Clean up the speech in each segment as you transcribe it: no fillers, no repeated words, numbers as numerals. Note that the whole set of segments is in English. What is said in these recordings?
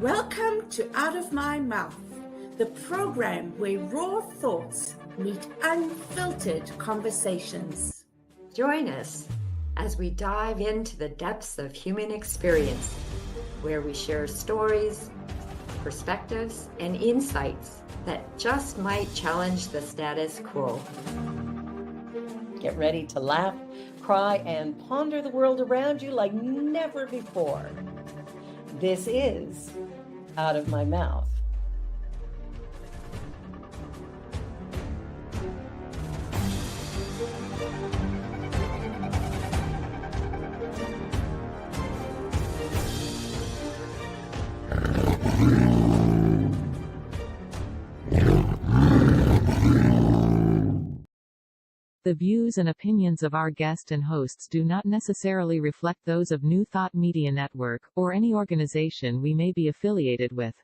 Welcome to Out of My Mouth, the program where raw thoughts meet unfiltered conversations. Join us as we dive into the depths of human experience, where we share stories, perspectives, and insights that just might challenge the status quo. Get ready to laugh, cry, and ponder the world around you like never before. This is Out of My Mouth. The views and opinions of our guest and hosts do not necessarily reflect those of New Thought Media Network, or any organization we may be affiliated with.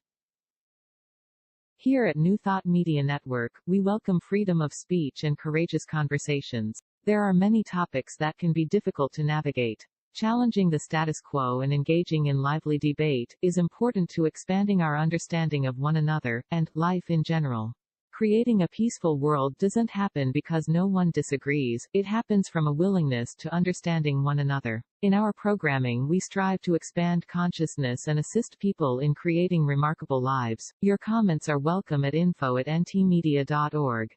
Here at New Thought Media Network, we welcome freedom of speech and courageous conversations. There are many topics that can be difficult to navigate. Challenging the status quo and engaging in lively debate is important to expanding our understanding of one another, and life in general. Creating a peaceful world doesn't happen because no one disagrees, it happens from a willingness to understanding one another. In our programming, we strive to expand consciousness and assist people in creating remarkable lives. Your comments are welcome at info@ntmedia.org.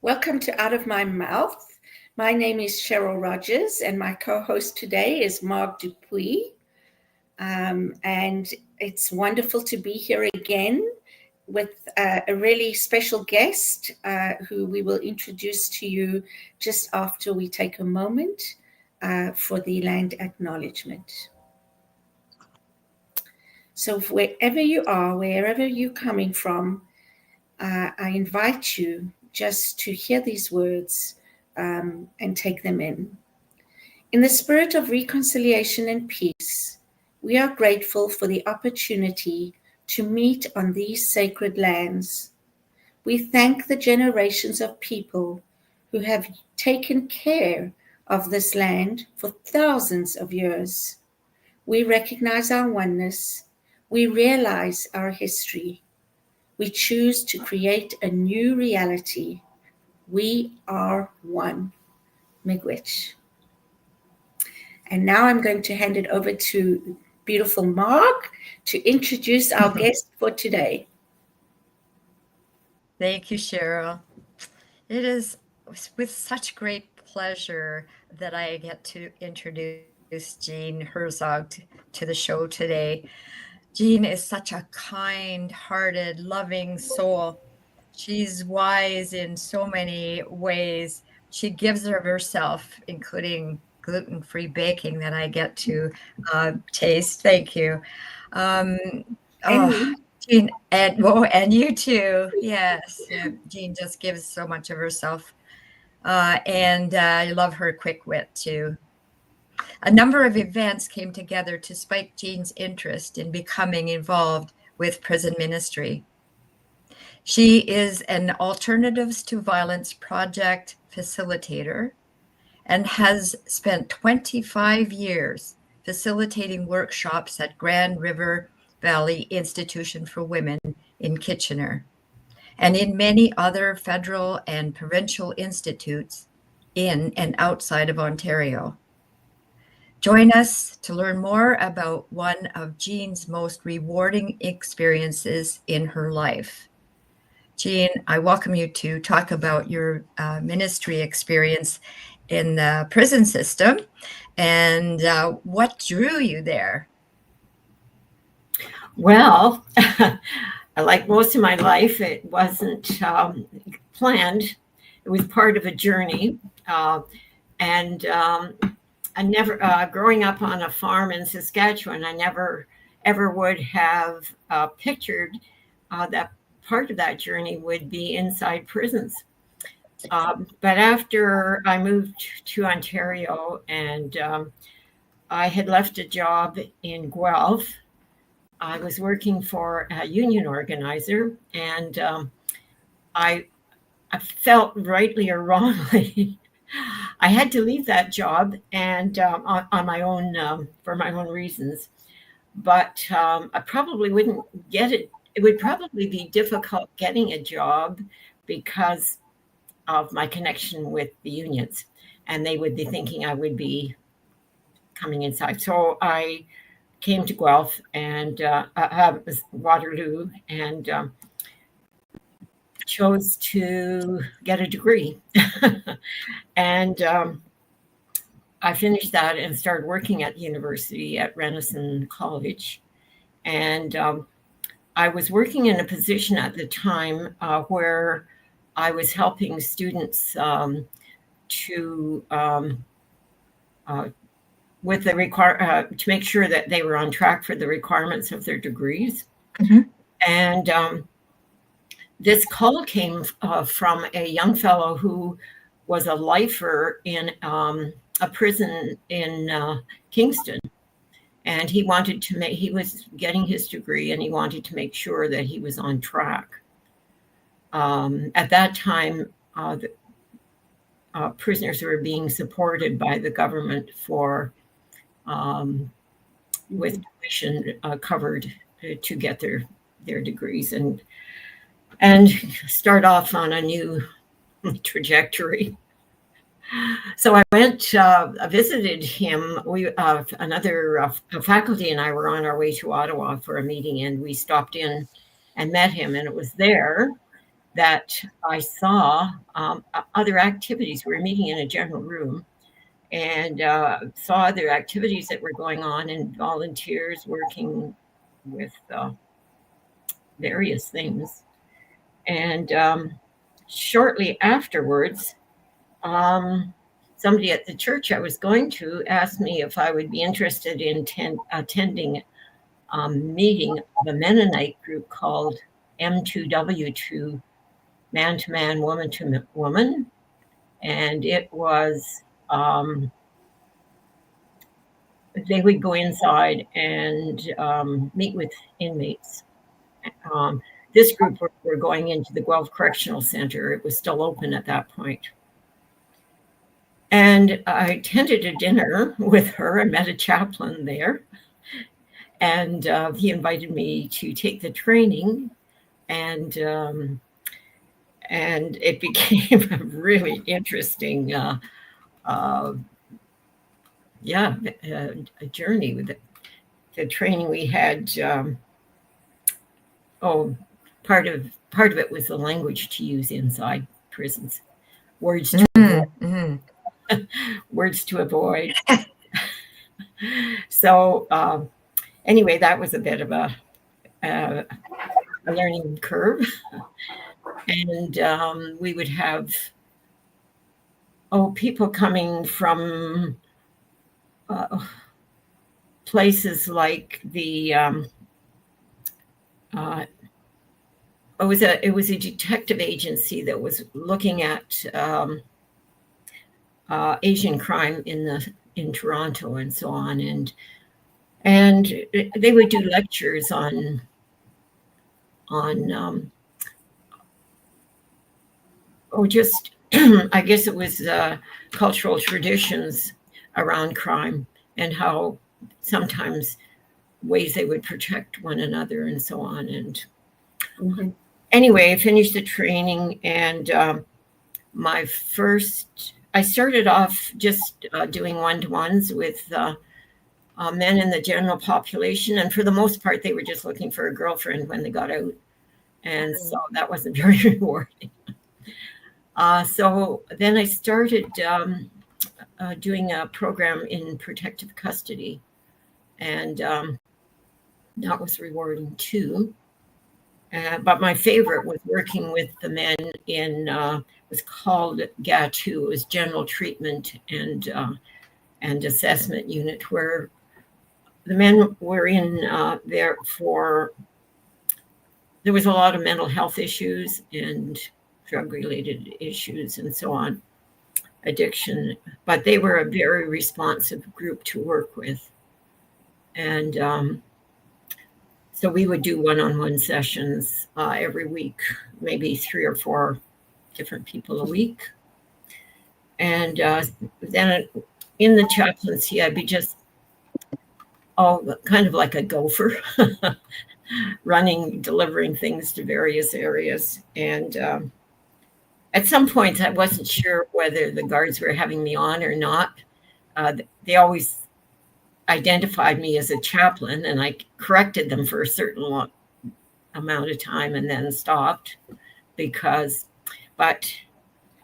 Welcome to Out of My Mouth. My name is Cheryl Rogers, and my co-host today is Mark Dupuis. And it's wonderful to be here again with a really special guest who we will introduce to you just after we take a moment for the land acknowledgement. So wherever you are, wherever you're coming from, I invite you just to hear these words and take them in. In the spirit of reconciliation and peace, we are grateful for the opportunity to meet on these sacred lands. We thank the generations of people who have taken care of this land for thousands of years. We recognize our oneness. We realize our history. We choose to create a new reality. We are one. Miigwech. And now I'm going to hand it over to beautiful Mark to introduce our guest for today. Thank you, Cheryl. It is with such great pleasure that I get to introduce Jean Herzog to the show today. Jean is such a kind-hearted, loving soul. She's wise in so many ways. She gives of herself, including gluten-free baking that I get to taste. Thank you. Jean, and you too. Yes, Jean just gives so much of herself. And I love her quick wit too. A number of events came together to spike Jean's interest in becoming involved with prison ministry. She is an Alternatives to Violence project facilitator and has spent 25 years facilitating workshops at Grand River Valley Institution for Women in Kitchener, and in many other federal and provincial institutes in and outside of Ontario. Join us to learn more about one of Jean's most rewarding experiences in her life. Jean, I welcome you to talk about your ministry experience in the prison system and what drew you there. Well, like most of my life, it wasn't planned. It was part of a journey. I never, growing up on a farm in Saskatchewan, I never ever would have pictured that part of that journey would be inside prisons. But after I moved to Ontario and I had left a job in Guelph, I was working for a union organizer, and I felt rightly or wrongly I had to leave that job and on my own for my own reasons. But I probably wouldn't get it. It would probably be difficult getting a job because of my connection with the unions, and they would be thinking I would be coming inside. So I came to Guelph and Waterloo and chose to get a degree. And I finished that and started working at the university at Renison College. And I was working in a position at the time where I was helping students to with the to make sure that they were on track for the requirements of their degrees. Mm-hmm. And this call came from a young fellow who was a lifer in a prison in Kingston. And he wanted to he was getting his degree and he wanted to make sure that he was on track. At that time, prisoners were being supported by the government for with tuition covered to get their degrees and start off on a new trajectory. So I went, visited him. Another faculty and I were on our way to Ottawa for a meeting, and we stopped in and met him. And it was there that I saw other activities. We were meeting in a general room and saw other activities that were going on and volunteers working with various things. And shortly afterwards, somebody at the church I was going to asked me if I would be interested in attending a meeting of a Mennonite group called M2W2, Man to Man, Woman to Woman. And it was, they would go inside and meet with inmates. This group were going into the Guelph Correctional Center. It was still open at that point. And I attended a dinner with her. I met a chaplain there. And he invited me to take the training. And it became a really interesting, a journey with the training we had. Part of it was the language to use inside prisons, words to avoid. Words to avoid. So anyway, that was a bit of a learning curve. And we would have people coming from places like the it was a detective agency that was looking at Asian crime in Toronto and so on, and they would do lectures on just I guess it was cultural traditions around crime and how sometimes ways they would protect one another and so on. And anyway, I finished the training, and I started off just doing one-to-ones with men in the general population. And for the most part, they were just looking for a girlfriend when they got out. And so that wasn't very rewarding. So then I started doing a program in protective custody. And that was rewarding too. But my favorite was working with the men in, was called GATU. It was General Treatment and Assessment Unit, where the men were in there for, there was a lot of mental health issues and drug-related issues and so on, addiction, but they were a very responsive group to work with. And so we would do one-on-one sessions every week, maybe 3 or 4 different people a week. And then in the chaplaincy, I'd be just kind of like a gopher, delivering things to various areas. And at some points, I wasn't sure whether the guards were having me on or not. They always identified me as a chaplain, and I corrected them for a certain amount of time and then stopped but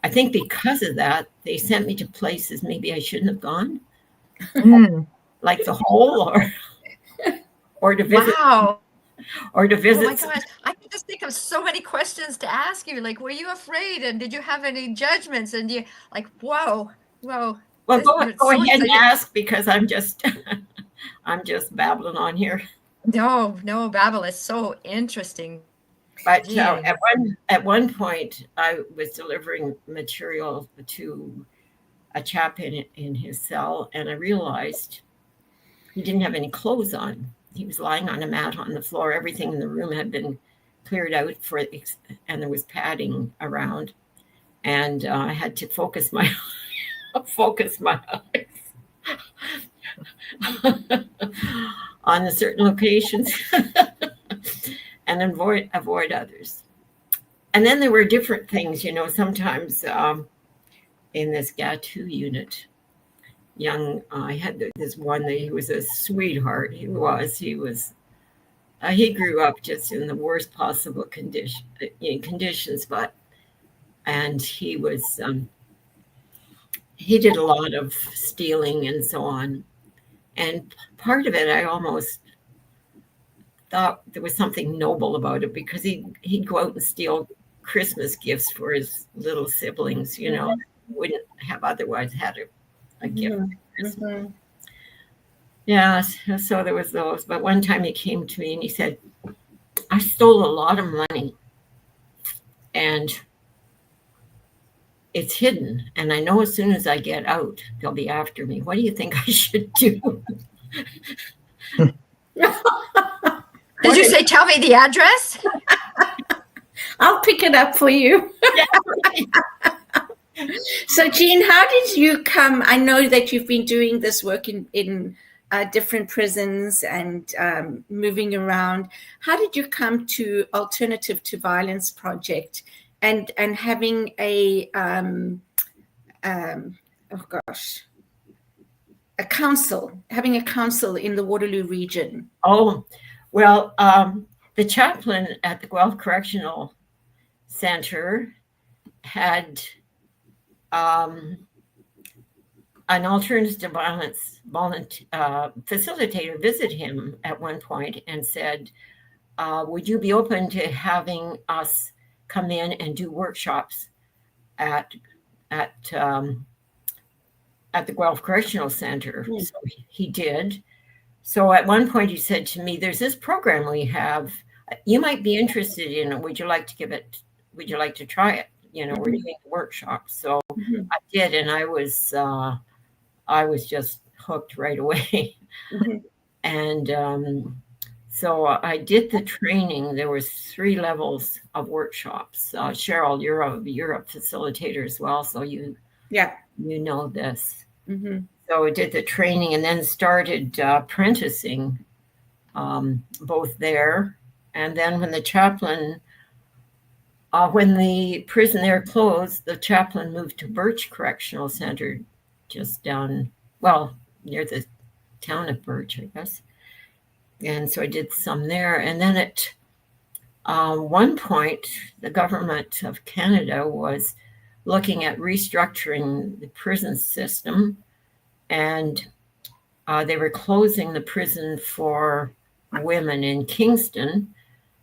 I think because of that, they sent me to places maybe I shouldn't have gone, like the hole or to visit. Wow. Or to visit. Oh my gosh, I can just think of so many questions to ask you. Like, were you afraid? And did you have any judgments? And you like, whoa. Well, go ahead and ask, because I'm just babbling on here. No, babble is so interesting. But at one point, I was delivering material to a chap in his cell, and I realized he didn't have any clothes on. He was lying on a mat on the floor. Everything in the room had been cleared out and there was padding around. And I had to focus my eyes on certain locations and avoid others. And then there were different things, sometimes in this GATU unit, I had this one that he was a sweetheart. He grew up just in the worst possible conditions, and he did a lot of stealing and so on. And part of it, I almost thought there was something noble about it, because he'd go out and steal Christmas gifts for his little siblings, wouldn't have otherwise had a gift. Mm-hmm. Yeah, so there was those. But one time he came to me and he said, I stole a lot of money and it's hidden. And I know as soon as I get out, they'll be after me. What do you think I should do? Did you say, tell me the address? I'll pick it up for you. Yeah, right. So, Jean, how did you come? I know that you've been doing this work in different prisons and moving around. How did you come to Alternative to Violence Project and having a having a council in the Waterloo region? Oh, well, the chaplain at the Guelph Correctional Center had an alternative to violence facilitator visit him at one point and said, would you be open to having us come in and do workshops at the Guelph Correctional Center? Mm. So he did. So at one point he said to me, there's this program we have, you might be interested in it. Would you like to try it? We're doing workshops. So I did, and I was just hooked right away. Mm-hmm. And so I did the training. There was 3 levels of workshops. Cheryl, you're a facilitator as well, so you know this. Mm-hmm. So I did the training and then started apprenticing both there. And then when the chaplain, when the prison there closed, the chaplain moved to Birch Correctional Center, just down, near the town of Birch, I guess. And so I did some there. And then at one point, the government of Canada was looking at restructuring the prison system. And they were closing the prison for women in Kingston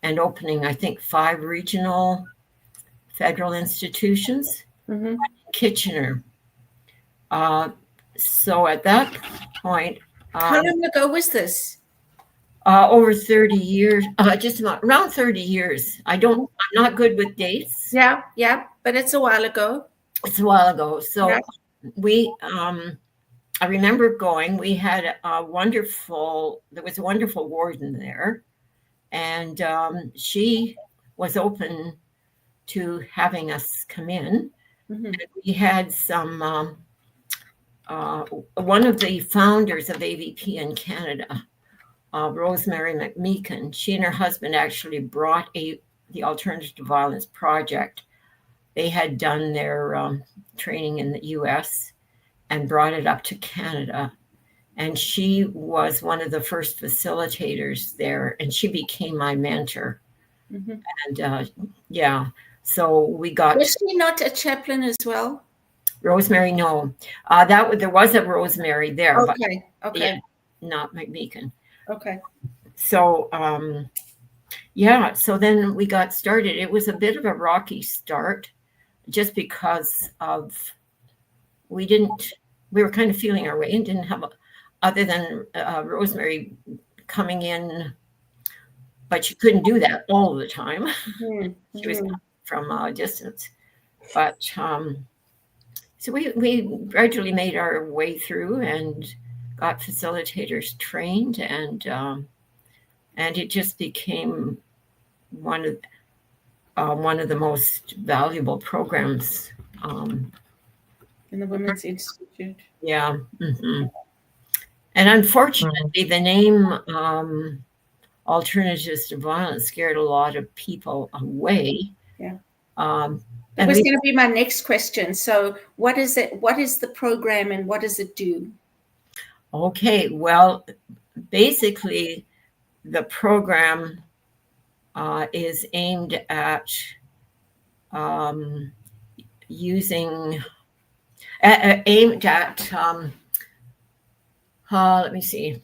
and opening, I think, 5 regional federal institutions, in Kitchener. So at that point, how long ago was this? Over 30 years, just around 30 years. I'm not good with dates. Yeah, but it's a while ago. It's a while ago. So we, I remember going. We had there was a wonderful warden there, and she was open to having us come in. Mhm. We had some, one of the founders of AVP in Canada, Rosemary McMeekin, she and her husband actually brought the Alternative to Violence Project. They had done their training in the US and brought it up to Canada. And she was one of the first facilitators there, and she became my mentor. Mhm. And yeah, so we got Was she not a chaplain as well? Rosemary. No, there was a Rosemary there, but Okay. yeah, not McMeekin. Okay. So yeah, so then we got started. It was a bit of a rocky start, just because of we were kind of feeling our way and didn't have other than Rosemary coming in, but she couldn't do that all the time. Mhm. She was Mhm. from a distance. But so we gradually made our way through and got facilitators trained, and it just became one of the most valuable programs. In the Women's Institute. Yeah. Mm-hmm. And unfortunately, the name Alternatives to Violence scared a lot of people away. Yeah. And That was going to be my next question. So what is it? What is the program and what does it do? Okay, well, basically, the program is aimed at aimed at let me see,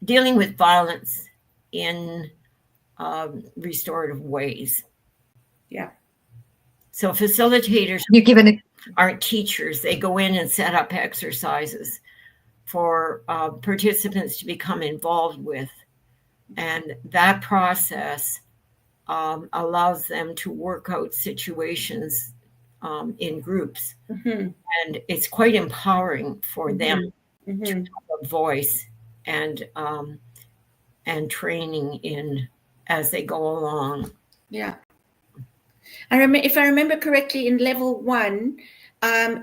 dealing with violence in restorative ways. Yeah. So facilitators aren't teachers. They go in and set up exercises for participants to become involved with. And that process allows them to work out situations in groups. Mm-hmm. And it's quite empowering for them Mm-hmm. to have a voice and training in as they go along. Yeah. If I remember correctly, in level 1,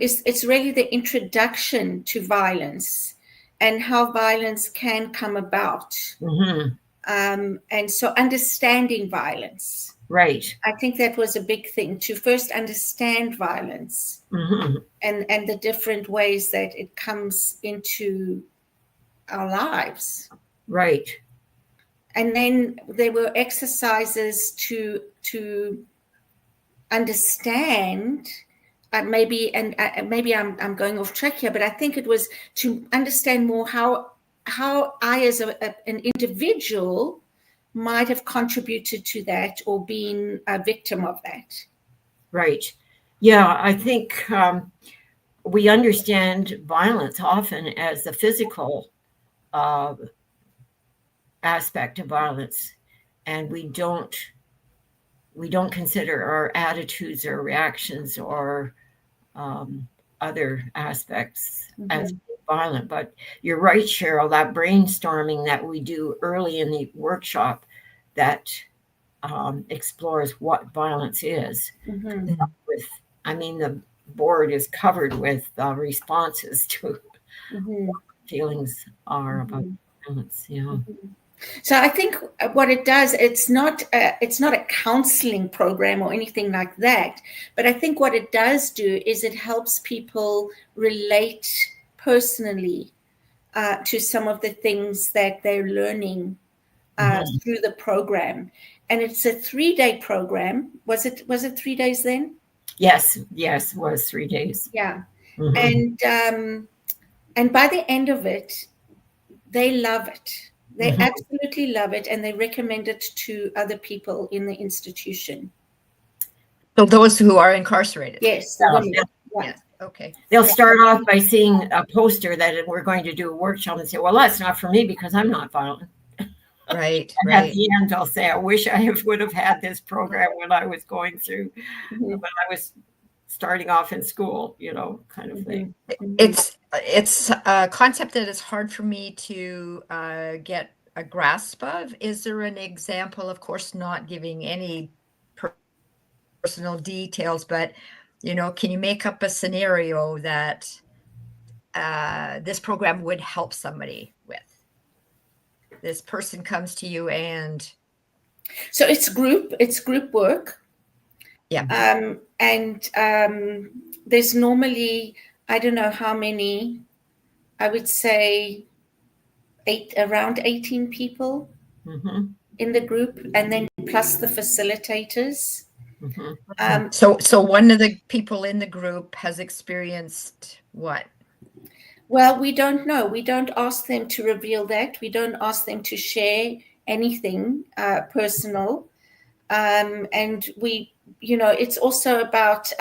it's really the introduction to violence and how violence can come about. Mm-hmm. And so understanding violence. Right. I think that was a big thing, to first understand violence and the different ways that it comes into our lives. Right. And then there were exercises to understand, maybe I'm going off track here, but I think it was to understand more how I as an individual might have contributed to that or been a victim of that. Right. Yeah, I think we understand violence often as the physical aspect of violence, and we don't consider our attitudes or reactions or other aspects as violent. But you're right, Cheryl, that brainstorming that we do early in the workshop that explores what violence is. The board is covered with responses to what feelings are about violence. Yeah. So I think what it does, it's not a counseling program or anything like that, but I think what it does do is it helps people relate personally to some of the things that they're learning through the program. And it's a 3-day program. Was it 3 days then? Yes, it was 3 days. Yeah. And by the end of it, they love it. They absolutely love it, and they recommend it to other people in the institution. So those who are incarcerated? Yes. Yeah. Okay. They'll start off by seeing a poster that we're going to do a workshop and say, well, that's not for me because I'm not violent. Right. And at the end, I'll say, I wish I would have had this program when I was going through, when I was starting off in school, kind of thing. It's a concept that is hard for me to get a grasp of. Is there an example, of course, not giving any personal details, but can you make up a scenario that this program would help somebody with? This person comes to you and So it's group work. yeah. And there's normally, I don't know how many, I would say around 18 people in the group, and then plus the facilitators. So one of the people in the group has experienced what? Well, we don't know. We don't ask them to reveal that. We don't ask them to share anything personal. And we, it's also about,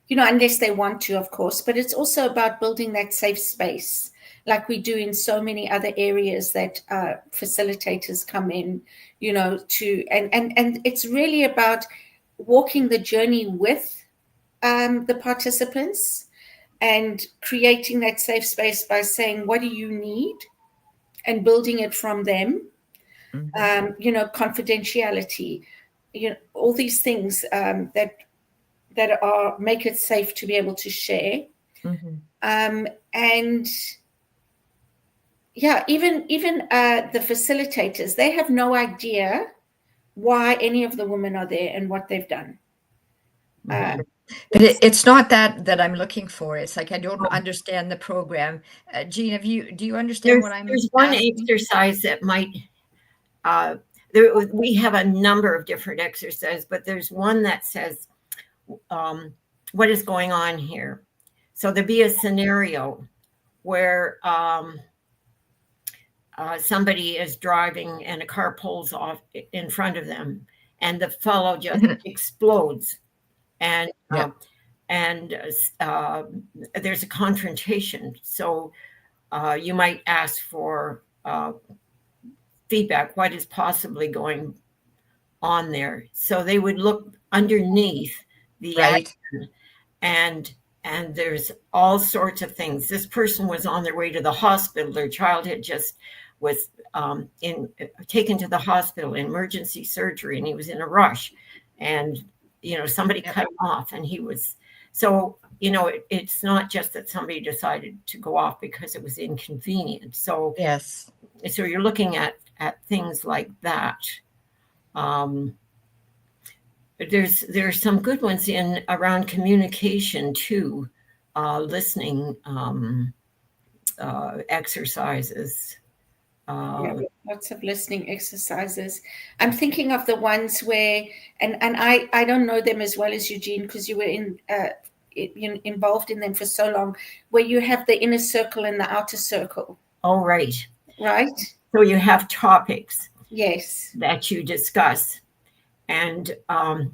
unless they want to, of course, but it's also about building that safe space, like we do in so many other areas that facilitators come in, and it's really about walking the journey with the participants and creating that safe space by saying, what do you need? And building it from them. Confidentiality, all these things that make it safe to be able to share. And yeah, even the facilitators, they have no idea why any of the women are there and what they've done. But it's not that I'm looking for. It's like I don't understand the program. Jean, do you understand what I'm There's one asking? exercise that might, we have a number of different exercises, but there's one that says, what is going on here? So there'd be a scenario where somebody is driving and a car pulls off in front of them and the fellow just explodes. And there's a confrontation. So you might ask for feedback. What is possibly going on there? So they would look underneath the action, and there's all sorts of things. This person was on their way to the hospital. Their child had just was taken to the hospital, emergency surgery, and he was in a rush. And somebody cut him off, and he was, so, it's not just that somebody decided to go off because it was inconvenient. So, yes. So you're looking at things like that. There's some good ones around communication too, listening exercises. Lots of listening exercises. I'm thinking of the ones where, and I don't know them as well as Eugene, because you were involved in them for so long, where you have the inner circle and the outer circle. Oh, right. Right. So you have topics. Yes. That you discuss, and the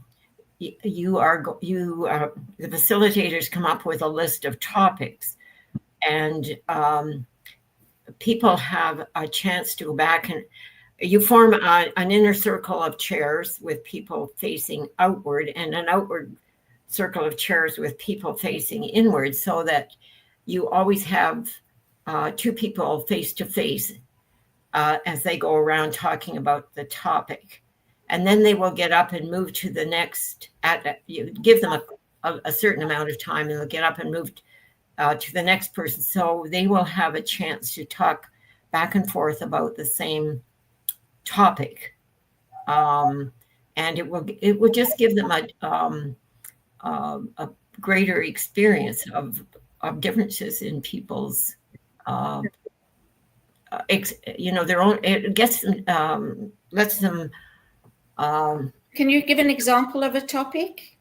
facilitators come up with a list of topics, and people have a chance to go back, and you form an inner circle of chairs with people facing outward and an outward circle of chairs with people facing inward, so that you always have two people face to face as they go around talking about the topic. And then they will get up and move to the next, you give them a certain amount of time, and they'll get up and move to the next person. So they will have a chance to talk back and forth about the same topic. And it will just give them a greater experience of differences in people's their own. It gets them, lets them. Can you give an example of a topic?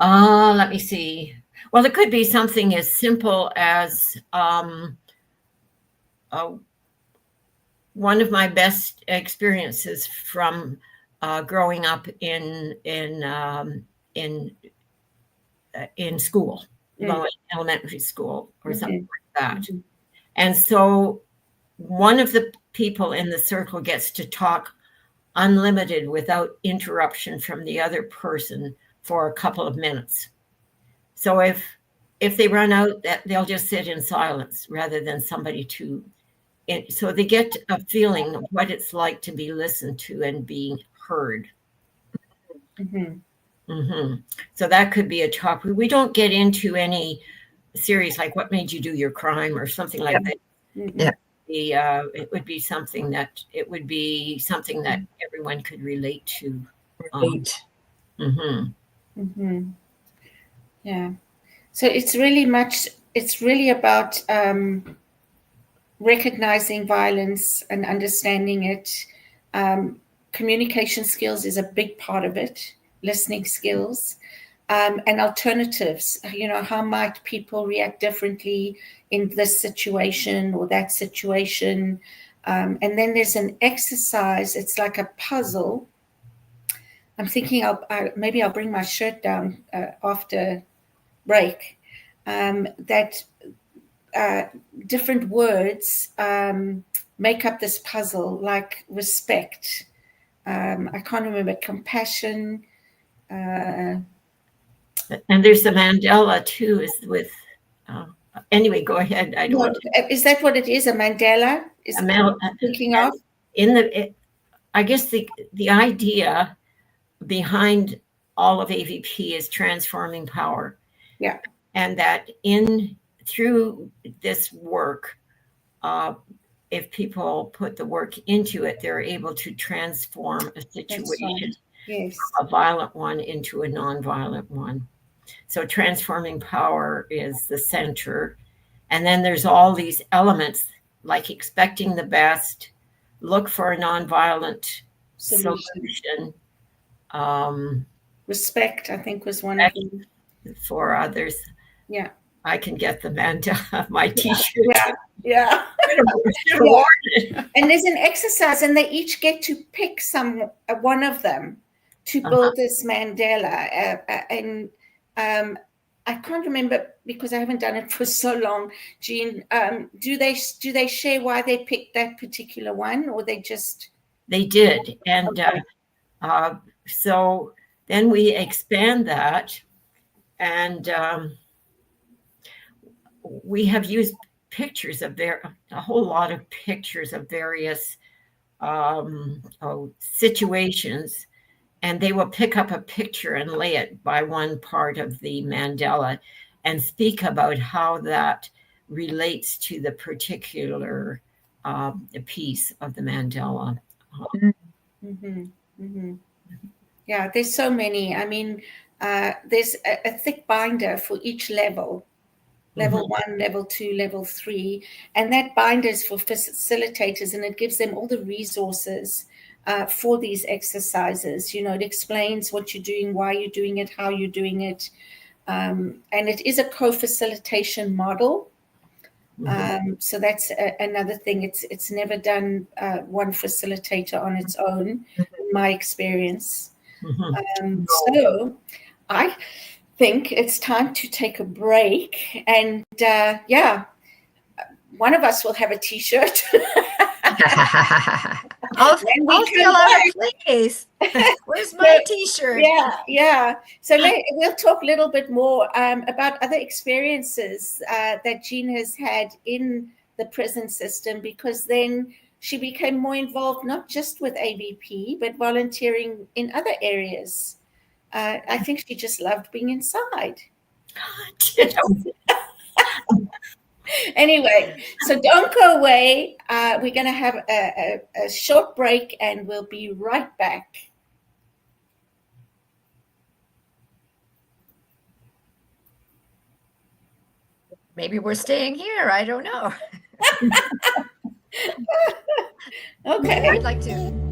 Let me see. Well, it could be something as simple as one of my best experiences from growing up in school, elementary school, or something like that. And so one of the people in the circle gets to talk unlimited without interruption from the other person for a couple of minutes. So if they run out, they'll just sit in silence rather than somebody to. So they get a feeling of what it's like to be listened to and being heard. So that could be a topic. We don't get into any series like what made you do your crime or something like that. It would be something that everyone could relate to. Yeah. So it's really about recognizing violence and understanding it. Communication skills is a big part of it, listening skills, and alternatives. How might people react differently in this situation or that situation? And then there's an exercise. It's like a puzzle. I'm thinking maybe I'll bring my shirt down after break. That different words make up this puzzle, like respect. I can't remember, compassion. And there's the Mandela too, is with. Anyway, go ahead. I don't. Is that what it is? A Mandela? Thinking of? I guess the idea behind all of AVP is transforming power. Yeah. And that through this work, if people put the work into it, they're able to transform a situation, yes, a violent one into a non-violent one. So transforming power is the center. And then there's all these elements like expecting the best, look for a non-violent solution. Respect, I think, was one of them. For others. Yeah. I can get the Mandela, my t-shirt. Yeah. And there's an exercise, and they each get to pick one of them to build this Mandela. And I can't remember because I haven't done it for so long. Jean, do they share why they picked that particular one, or they just? They did, and so then we expand that, and we have used pictures of a whole lot of pictures of various situations, and they will pick up a picture and lay it by one part of the Mandela and speak about how that relates to the particular piece of the Mandela. Yeah, there's so many. I mean, there's a thick binder for each level. Level 1, level 2, level 3. And that binder is for facilitators, and it gives them all the resources for these exercises. It explains what you're doing, why you're doing it, how you're doing it. And it is a co-facilitation model. So that's another thing. It's never done one facilitator on its own, in my experience. So I think it's time to take a break, and one of us will have a t-shirt. I'll fill out a play case. Where's my t-shirt? Yeah. So we'll talk a little bit more about other experiences that Jean has had in the prison system, because then she became more involved, not just with AVP, but volunteering in other areas. I think she just loved being inside. Anyway, so don't go away. We're going to have a short break, and we'll be right back. Maybe we're staying here. I don't know. Okay. I'd like to.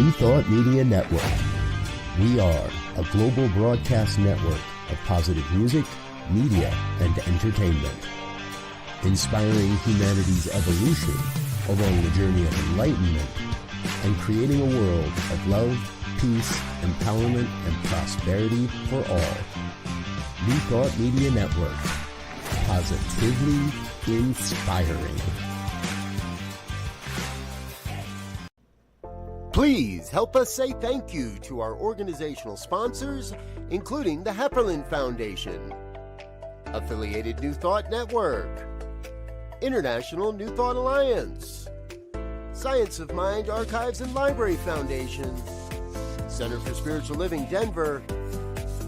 New Thought Media Network. We are a global broadcast network of positive music, media, and entertainment, inspiring humanity's evolution along the journey of enlightenment and creating a world of love, peace, empowerment, and prosperity for all. New Thought Media Network. Positively inspiring. Please help us say thank you to our organizational sponsors, including the Hepperlin Foundation, Affiliated New Thought Network, International New Thought Alliance, Science of Mind Archives and Library Foundation, Center for Spiritual Living Denver,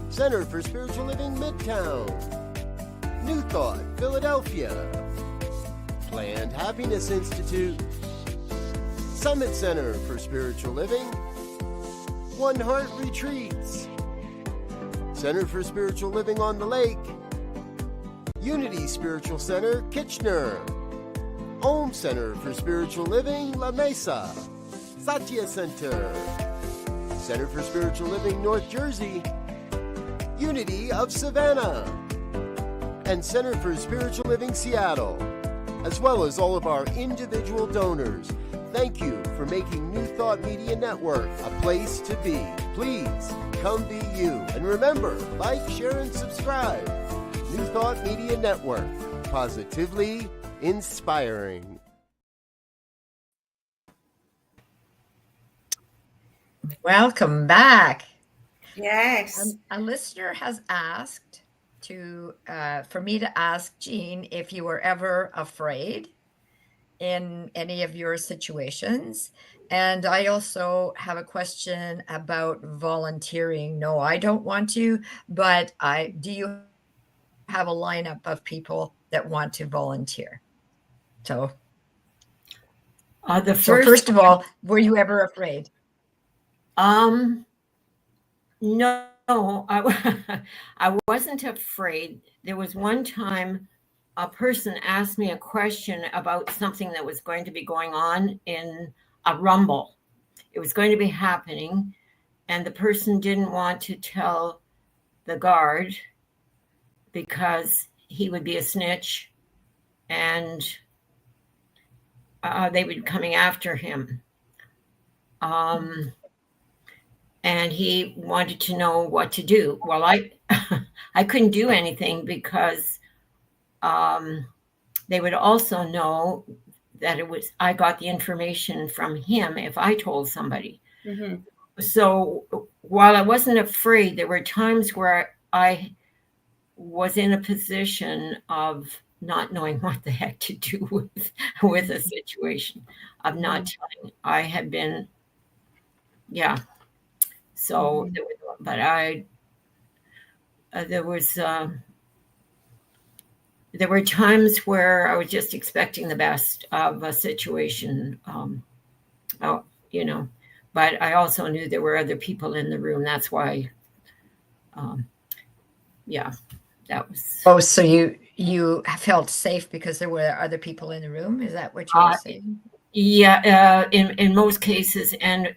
Center for Spiritual Living Midtown, New Thought Philadelphia, Planned Happiness Institute, Summit Center for Spiritual Living, One Heart Retreats, Center for Spiritual Living on the Lake, Unity Spiritual Center, Kitchener, Om Center for Spiritual Living, La Mesa, Satya Center, Center for Spiritual Living, North Jersey, Unity of Savannah, and Center for Spiritual Living, Seattle, as well as all of our individual donors. Thank you for making New Thought Media Network a place to be. Please come be you. And remember, like, share, and subscribe. New Thought Media Network. Positively inspiring. Welcome back. Yes. A listener has asked for me to ask Jean if you were ever afraid in any of your situations. And I also have a question about volunteering. No, I don't want to, but do you have a lineup of people that want to volunteer? So, first of all, were you ever afraid? No, I wasn't afraid. There was one time a person asked me a question about something that was going to be going on in a rumble. It was going to be happening, and the person didn't want to tell the guard because he would be a snitch and they would be coming after him. And he wanted to know what to do. Well, I couldn't do anything because they would also know that I got the information from him if I told somebody. Mm-hmm. So while I wasn't afraid, there were times where I was in a position of not knowing what the heck to do with a situation, of not telling. I had been, yeah. So, but there were times where I was just expecting the best of a situation, but I also knew there were other people in the room. That's why, that was. Oh, so you felt safe because there were other people in the room? Is that what you were saying? Yeah, in most cases, and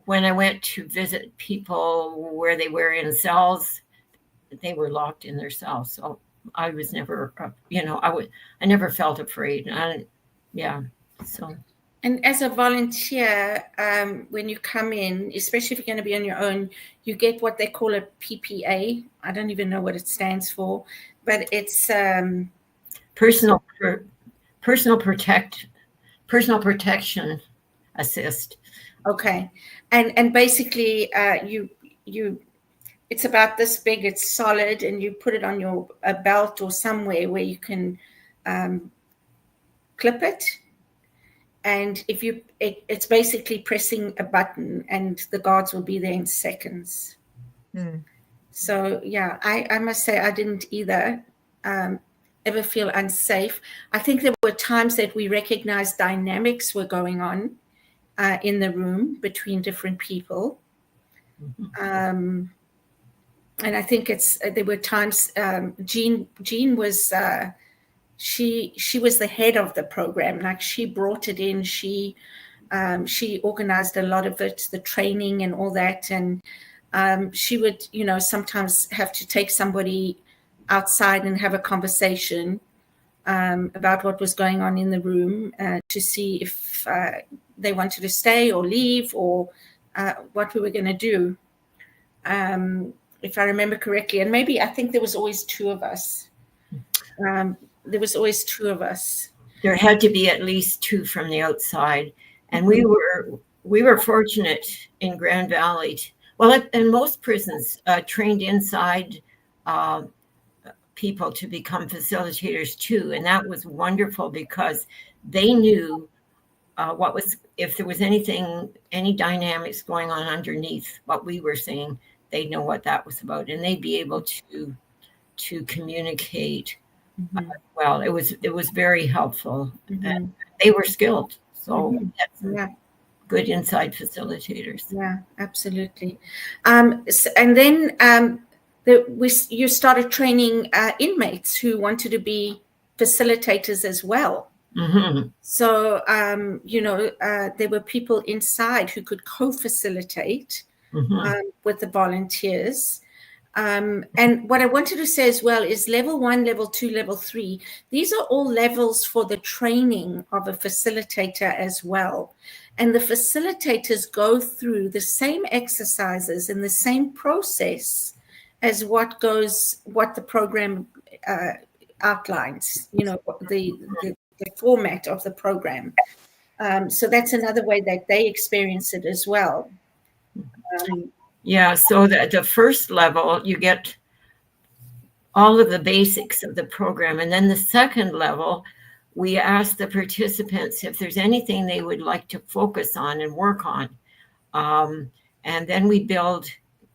when I went to visit people where they were in cells, they were locked in their cells. So I was never, I never felt afraid. So. And as a volunteer, when you come in, especially if you're going to be on your own, you get what they call a PPA. I don't even know what it stands for, but it's personal protection assist. Okay, and basically, you it's about this big. It's solid, and you put it on your belt or somewhere where you can clip it. And if it's basically pressing a button, and the guards will be there in seconds. Mm. So yeah, I must say I didn't either ever feel unsafe. I think there were times that we recognized dynamics were going on in the room between different people. Mm-hmm. And I think there were times Jean was she was the head of the program. Like, she brought it in. She She organized a lot of it, the training and all that. And she would, sometimes have to take somebody outside and have a conversation about what was going on in the room to see if they wanted to stay or leave, or what we were going to do, if I remember correctly. And maybe I think there was always two of us. There had to be at least two from the outside. And we were fortunate in Grand Valley. And most prisons trained inside people to become facilitators too. And that was wonderful because they knew if there was any dynamics going on underneath what we were saying, they'd know what that was about, and they'd be able to communicate. Well, it was very helpful. And they were skilled. So that's good inside facilitators. Yeah, absolutely. And then you started training inmates who wanted to be facilitators as well. So, there were people inside who could co-facilitate with the volunteers. And what I wanted to say as well is level 1, level 2, level 3. These are all levels for the training of a facilitator as well. And the facilitators go through the same exercises and the same process as what the program outlines, the format of the program. So that's another way that they experience it as well. So the first level, you get all of the basics of the program. And then the second level, we ask the participants if there's anything they would like to focus on and work on. And then we build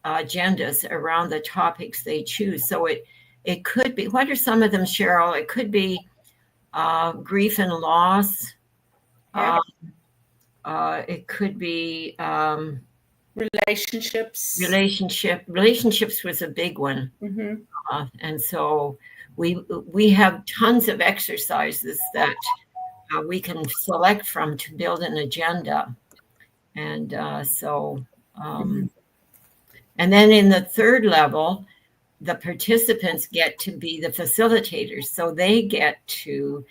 agendas around the topics they choose. So it could be, what are some of them, Cheryl? It could be grief and loss. It could be relationships. Relationships was a big one. And so we have tons of exercises that we can select from to build an agenda. And and then in the third level, the participants get to be the facilitators. So they get to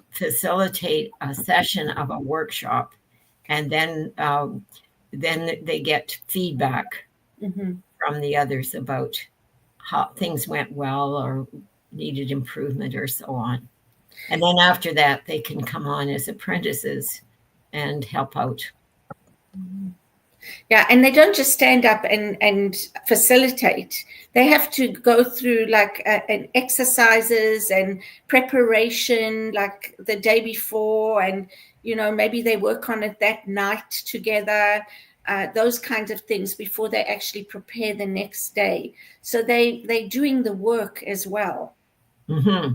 facilitate a session of a workshop, and then they get feedback from the others about how things went well or needed improvement or so on. And then after that, they can come on as apprentices and help out. Yeah, and they don't just stand up and facilitate. They have to go through an exercises and preparation like the day before, and maybe they work on it that night together, those kinds of things before they actually prepare the next day. So they're doing the work as well. Yeah,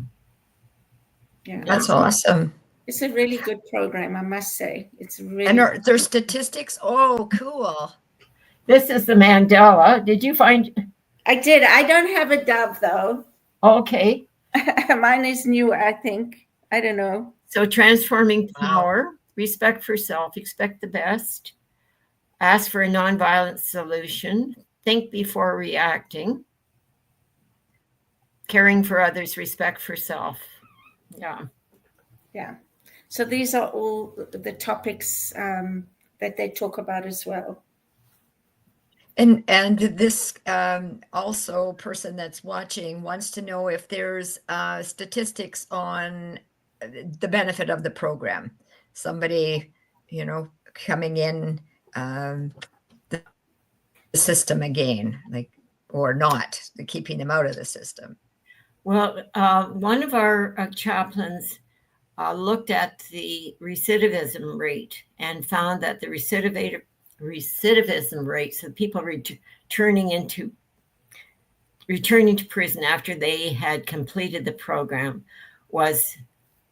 that's awesome. It's a really good program, I must say. It's really. And are there statistics? Oh, cool. This is the Mandela. Did you find? I did. I don't have a dove though. Okay. Mine is new, I think. I don't know. So transforming power, respect for self, expect the best, ask for a nonviolent solution, think before reacting, caring for others, respect for self. Yeah. So these are all the topics that they talk about as well. And this also person that's watching wants to know if there's statistics on the benefit of the program. Somebody, coming in the system again, or not, keeping them out of the system. Well, one of our chaplains looked at the recidivism rate and found that the recidivism rates of people returning to prison after they had completed the program was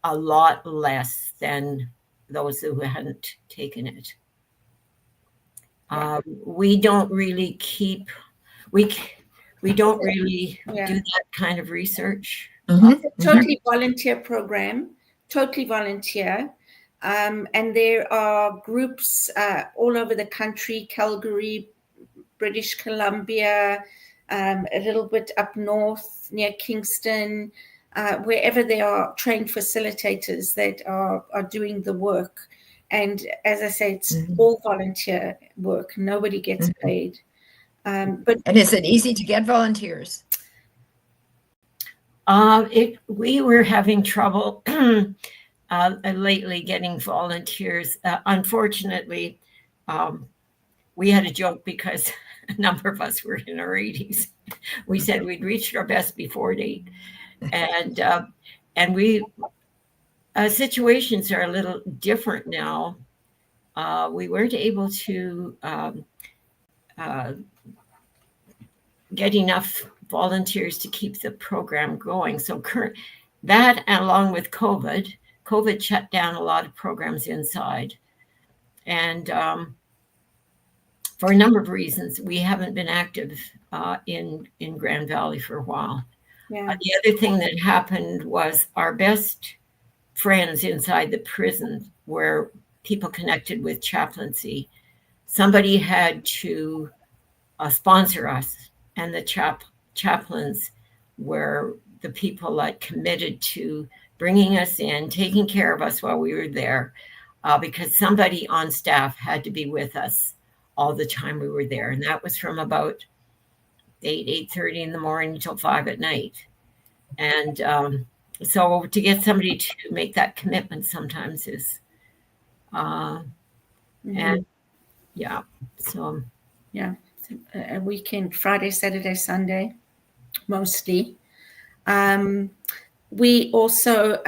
a lot less than those who hadn't taken it. We don't really do that kind of research. It's a totally volunteer program, totally volunteer. And there are groups all over the country, Calgary, British Columbia, a little bit up north near Kingston, wherever there are trained facilitators that are doing the work. And as I say, it's all volunteer work. Nobody gets paid. But And is it easy to get volunteers? We were having trouble lately getting volunteers. Unfortunately, we had a joke because a number of us were in our 80s. We said we'd reached our best before date, and we situations are a little different now. We weren't able to get enough volunteers to keep the program going. So that, along with COVID shut down a lot of programs inside. And for a number of reasons, we haven't been active in Grand Valley for a while. yeah. The other thing that happened was our best friends inside the prison were people connected with chaplaincy. Somebody had to sponsor us, and the chaplains were the people that committed to bringing us in, taking care of us while we were there, because somebody on staff had to be with us all the time we were there. And that was from about 8:30 in the morning until 5 at night. And so to get somebody to make that commitment sometimes is, and yeah, so. Yeah, a weekend, Friday, Saturday, Sunday, mostly. We also,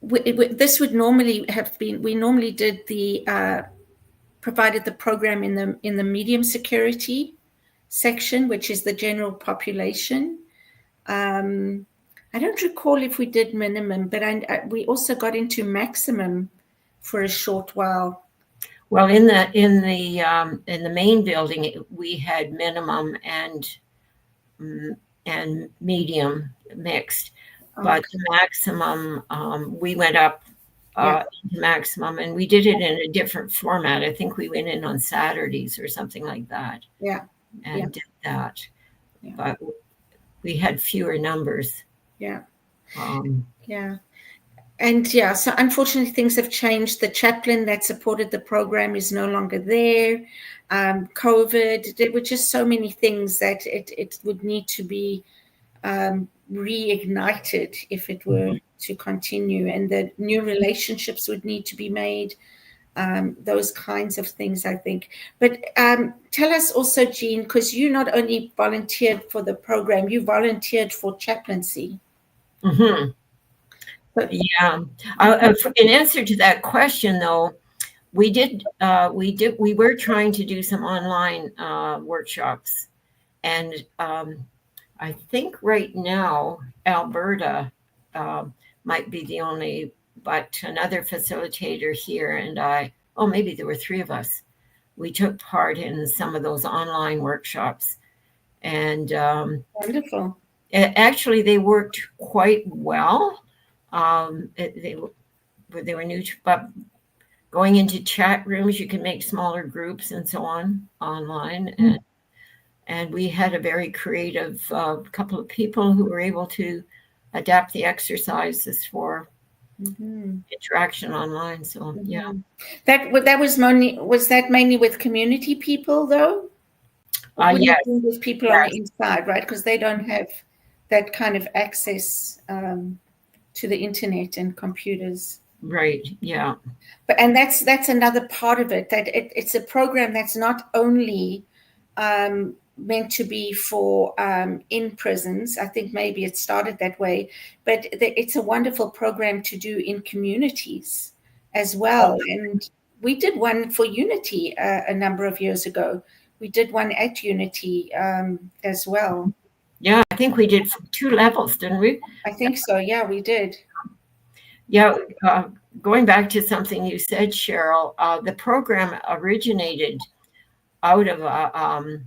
this would normally have been, we normally did provided the program in the medium security section, which is the general population. I don't recall if we did minimum, but we also got into maximum for a short while. Well, in the main building, we had minimum and medium mixed, but the maximum, we went up to maximum, and we did it in a different format. I think we went in on Saturdays or something like that. Yeah, and did that, yeah. But we had fewer numbers. Yeah, yeah. And so unfortunately things have changed. The chaplain that supported the program is no longer there. COVID, there were just so many things that it would need to be reignited if it were to continue, and the new relationships would need to be made, those kinds of things, I think. But tell us also, Jean, because you not only volunteered for the program, you volunteered for chaplaincy. Yeah. In answer to that question, though, we were trying to do some online workshops, and I think right now Alberta might be the only, but another facilitator here and maybe there were 3 of us. We took part in some of those online workshops, and wonderful. Actually, they worked quite well. They were new, but going into chat rooms, you can make smaller groups and so on online. And we had a very creative couple of people who were able to adapt the exercises for interaction online. So yeah, that was mainly with community people, though. Yes, with people on the inside, right? Because they don't have that kind of access to the internet and computers. Right. Yeah. And that's another part of it, that it's a program that's not only meant to be for in prisons. I think maybe it started that way, but it's a wonderful program to do in communities as well. And we did one for Unity a number of years ago. We did one at Unity as well. Yeah, I think we did 2 levels, didn't we? I think so. Yeah, we did. Yeah. Going back to something you said, Cheryl, the program originated out of a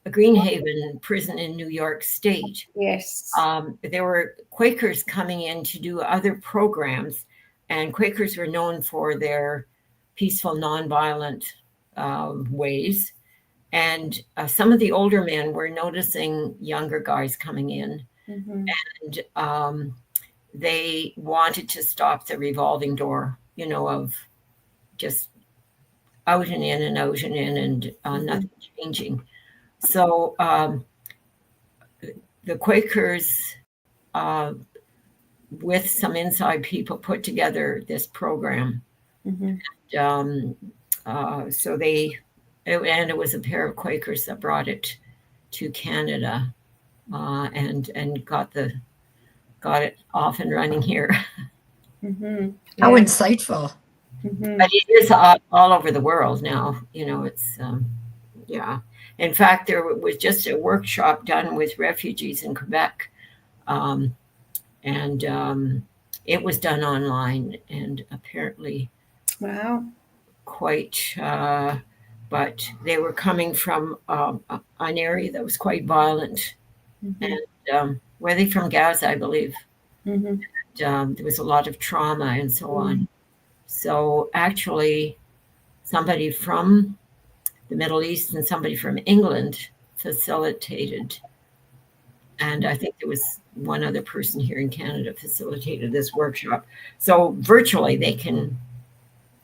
Greenhaven prison in New York State. Yes. There were Quakers coming in to do other programs, And Quakers were known for their peaceful, nonviolent ways. And some of the older men were noticing younger guys coming in. Mm-hmm. And they wanted to stop the revolving door, of just out and in and out and in, and nothing changing. So the Quakers, with some inside people, put together this program. Mm-hmm. So it was a pair of Quakers that brought it to Canada, and got it off and running here. Mm-hmm. How insightful. Mm-hmm. But it is all over the world now. It's yeah. In fact, there was just a workshop done with refugees in Quebec, and it was done online, and apparently, Wow. quite. But they were coming from an area that was quite violent, Mm-hmm. and were they from Gaza, I believe? Mm-hmm. And, there was a lot of trauma and so on. So actually, somebody from the Middle East and somebody from England facilitated, and I think there was one other person here in Canada facilitated this workshop. So virtually they can.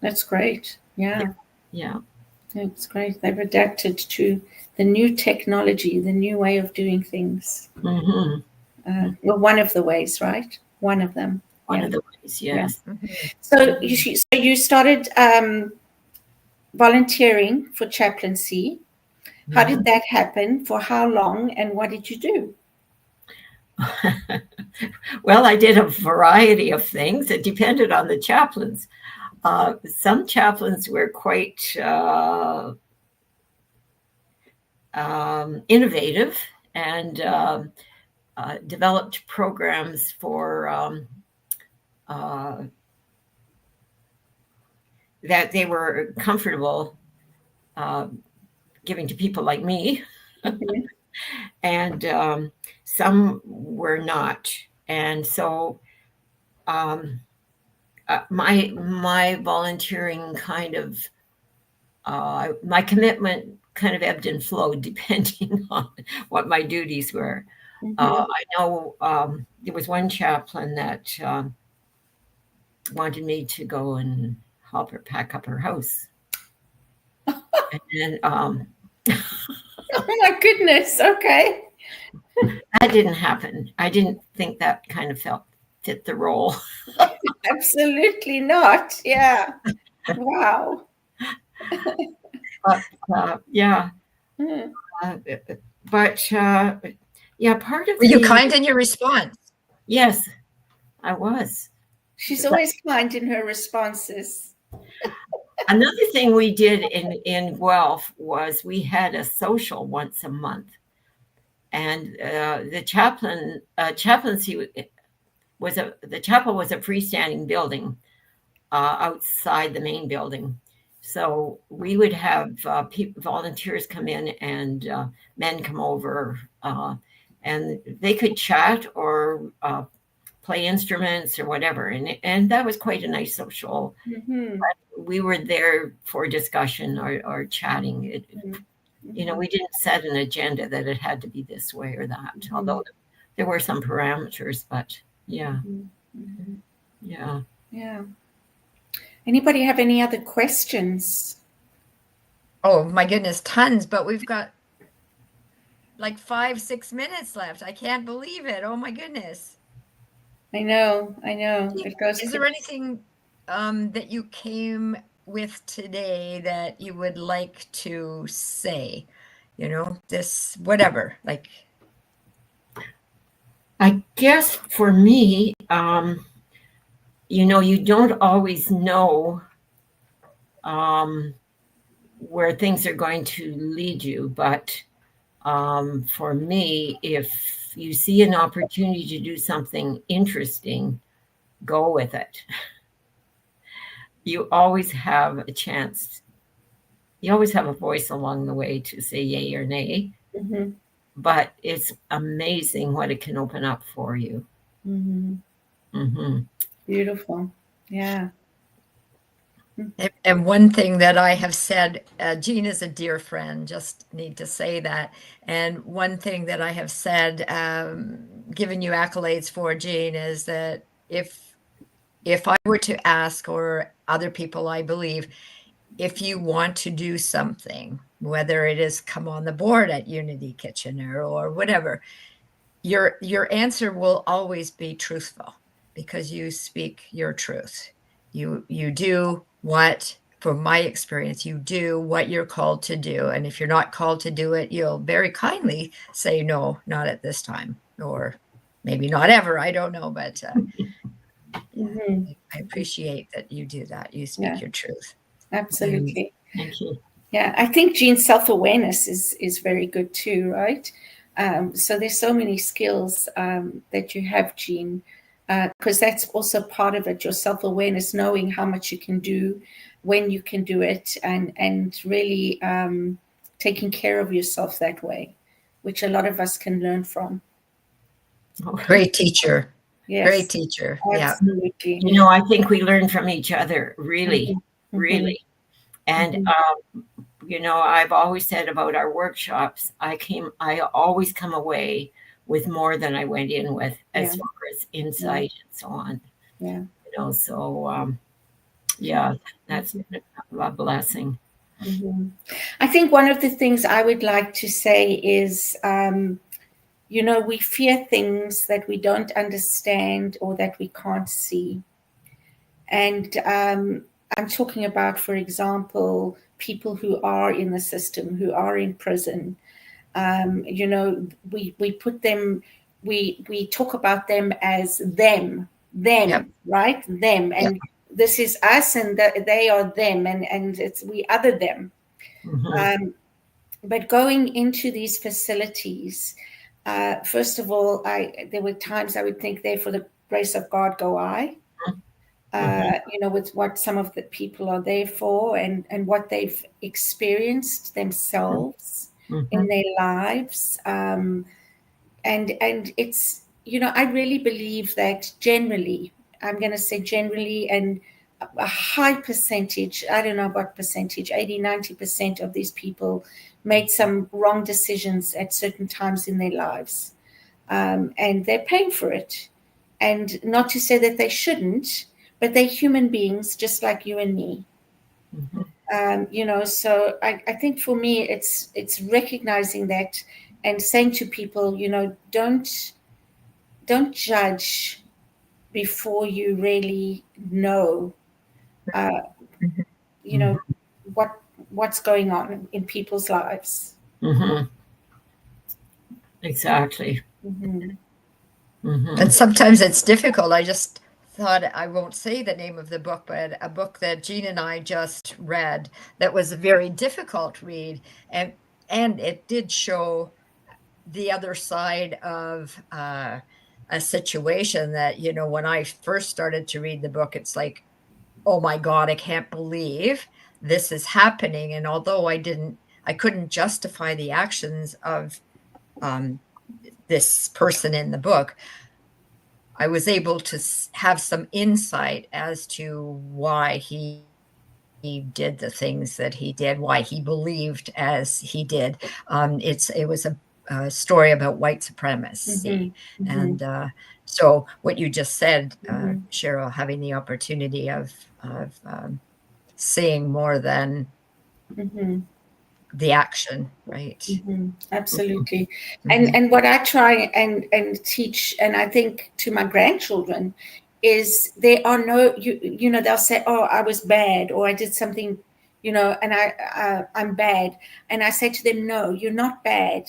That's great. Yeah. Yeah. That's great. They've adapted to the new technology, the new way of doing things. Mm-hmm. Well, one of the ways, right? One of them. One of the ways, yes. Mm-hmm. So you started volunteering for chaplaincy. How did that happen? For how long? And what did you do? Well, I did a variety of things. It depended on the chaplains. Some chaplains were quite innovative and developed programs for that they were comfortable giving to people like me. Mm-hmm. And some were not. And so my volunteering kind of, my commitment kind of ebbed and flowed depending on what my duties were. Mm-hmm. I know there was one chaplain that wanted me to go and help her pack up her house. And Oh my goodness. Okay. that didn't happen. I didn't think that kind of fit the role. Absolutely not. Yeah. Wow. But yeah. Mm. But yeah, part of Were you kind in your response? Yes, I was. She's always kind in her responses. Another thing we did in Guelph was we had a social once a month, and the chaplaincy the chapel was a freestanding building outside the main building. So we would have volunteers come in and men come over, and they could chat or play instruments or whatever. And that was quite a nice social. Mm-hmm. We were there for discussion or chatting. We didn't set an agenda that it had to be this way or that, although there were some parameters, but yeah. Mm-hmm. Yeah. Yeah. Anybody have any other questions? Oh my goodness, tons, but we've got like 5-6 minutes left. I can't believe it. Oh my goodness. I know. It goes. Is there anything that you came with today that you would like to say? This, whatever, like. I guess for me, you don't always know where things are going to lead you. But for me, if you see an opportunity to do something interesting, go with it. You always have a chance. You always have a voice along the way to say yay or nay. Mm-hmm. But it's amazing what it can open up for you. Mm-hmm. Mm-hmm. Beautiful. Yeah. And one thing that I have said, Jean is a dear friend, just need to say that. And one thing that I have said, given you accolades for, Jean, is that if I were to ask, or other people, I believe, if you want to do something, whether it is come on the board at Unity Kitchener or whatever, your answer will always be truthful, because you speak your truth. You do what, from my experience, you do what you're called to do. And if you're not called to do it, you'll very kindly say, no, not at this time, or maybe not ever. I don't know, but I appreciate that you do that. You speak your truth. Absolutely. Thank you. Yeah, I think Jean's self-awareness is very good too, right? So there's so many skills that you have, Jean, because that's also part of it, your self-awareness, knowing how much you can do, when you can do it, and really taking care of yourself that way, which a lot of us can learn from. Great teacher. Yes. Great teacher. Absolutely. You know, I think we learn from each other, really, really. And, you know, I've always said about our workshops, I always come away with more than I went in with, as far as insight and so on. Yeah. You know, so, that's been a blessing. I think one of the things I would like to say is, you know, we fear things that we don't understand or that we can't see. And I'm talking about, for example, people who are in the system, who are in prison. You know, we put them, we talk about them as them, right? Them. And this is us, and they are them, and it's we other them. But going into these facilities, first of all, there were times I would think, there for the grace of God go I. You know, with what some of the people are there for, and what they've experienced themselves in their lives. And it's, you know, I really believe that generally, I'm going to say generally, and a high percentage, I don't know what percentage, 80, 90% of these people made some wrong decisions at certain times in their lives. And they're paying for it. And not to say that they shouldn't, but they're human beings just like you and me. You know, so I think for me, it's recognizing that and saying to people, you know, don't judge before you really know, you know, what's going on in people's lives. Exactly. And sometimes it's difficult. I just thought, I won't say the name of the book, but a book that Jean and I just read that was a very difficult read, and it did show the other side of a situation that, you know, when I first started to read the book, it's like, oh my God, I can't believe this is happening. And although I couldn't justify the actions of this person in the book, I was able to have some insight as to why he did the things that he did, why he believed as he did. It was a story about white supremacy. And so what you just said, Cheryl, having the opportunity of seeing more than the action, right? Absolutely. And what I try and teach, and I think to my grandchildren, is there are no, you know, they'll say, oh, I was bad, or I did something, you know, and I'm bad. And I say to them, no, you're not bad.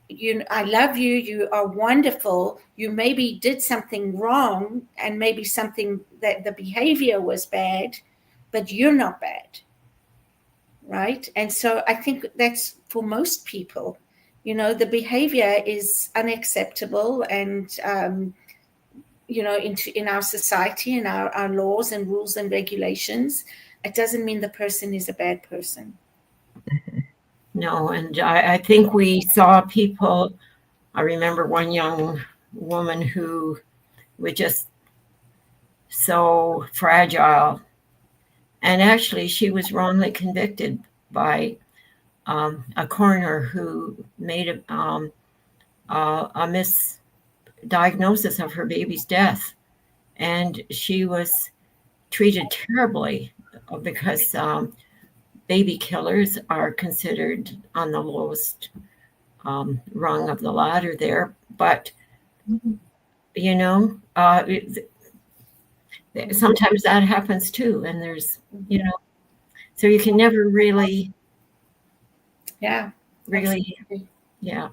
I love you. You are wonderful. You maybe did something wrong, and maybe something that the behavior was bad, but you're not bad. Right. And so I think that's for most people, you know, the behavior is unacceptable. And, you know, in our society and our laws and rules and regulations, it doesn't mean the person is a bad person. No, and I think we saw people. I remember one young woman who would just so fragile. And actually, she was wrongly convicted by a coroner who made a misdiagnosis of her baby's death. And she was treated terribly because baby killers are considered on the lowest rung of the ladder there. But, you know, sometimes that happens too. And there's, you know, so you can never really, absolutely. yeah.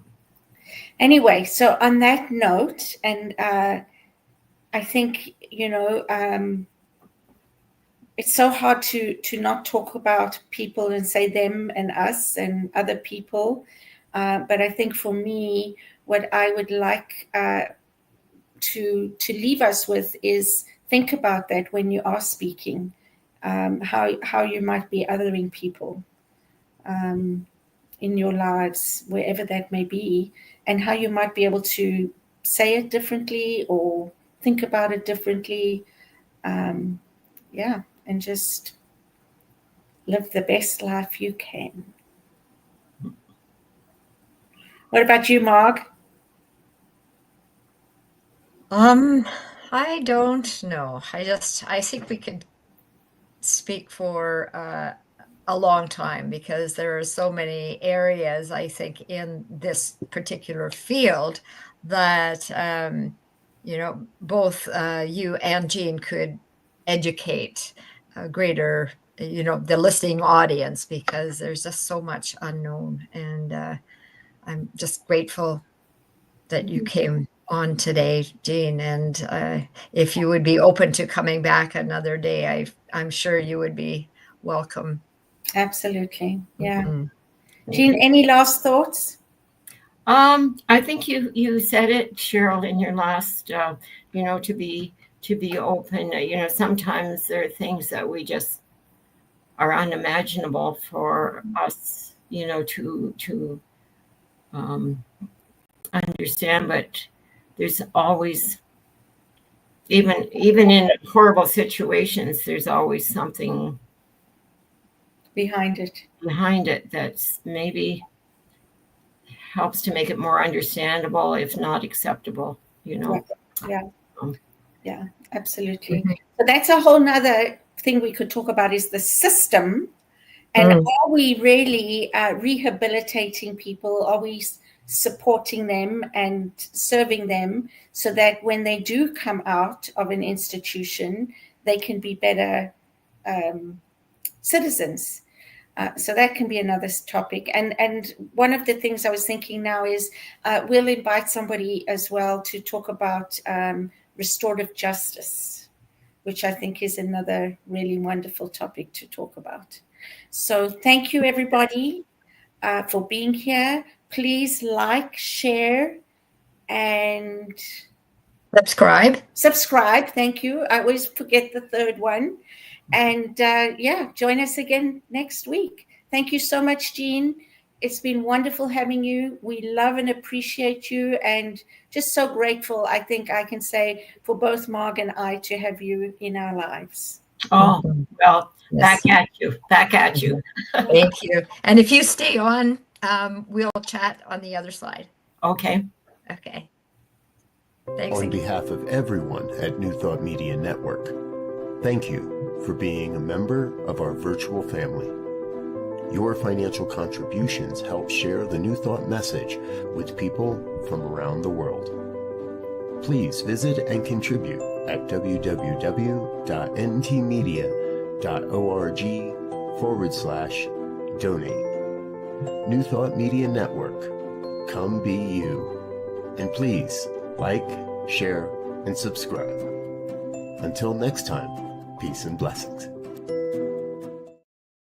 Anyway, so on that note, and I think, you know, it's so hard to not talk about people and say them and us and other people. But I think for me, what I would like to leave us with is think about that when you are speaking, how you might be othering people in your lives, wherever that may be, and how you might be able to say it differently or think about it differently. And just live the best life you can. What about you, Marg? I don't know. I think we could speak for a long time because there are so many areas, I think, in this particular field that, you know, both you and Jean could educate a greater, you know, the listening audience, because there's just so much unknown. And I'm just grateful that you came on today, Jean. And if you would be open to coming back another day, I'm sure you would be welcome. Absolutely. Yeah. Mm-hmm. Jean, any last thoughts? I think you said it, Cheryl, in your last, you know, to be open. You know, sometimes there are things that we just are unimaginable for us, you know, to understand. But there's always, even in horrible situations, there's always something behind it that's maybe helps to make it more understandable, if not acceptable, you know. Yeah, absolutely. So that's a whole nother thing we could talk about, is the system. And are we really rehabilitating people? Are we supporting them and serving them so that when they do come out of an institution, they can be better citizens? So that can be another topic. And one of the things I was thinking now is we'll invite somebody as well to talk about restorative justice, which I think is another really wonderful topic to talk about. So thank you, everybody, for being here. Please like, share, and subscribe. Thank you. I always forget the third one. And join us again next week. Thank you so much, Jean. It's been wonderful having you. We love and appreciate you, and just so grateful, I think I can say, for both Marg and I to have you in our lives. Oh, well, yes. Back at you. Thank you. And if you stay on, we'll chat on the other side. Okay. Thanks. On behalf of everyone at New Thought Media Network, thank you for being a member of our virtual family. Your financial contributions help share the New Thought message with people from around the world. Please visit and contribute at www.ntmedia.org/donate. New Thought Media Network, come be you. And please like, share, and subscribe. Until next time, peace and blessings.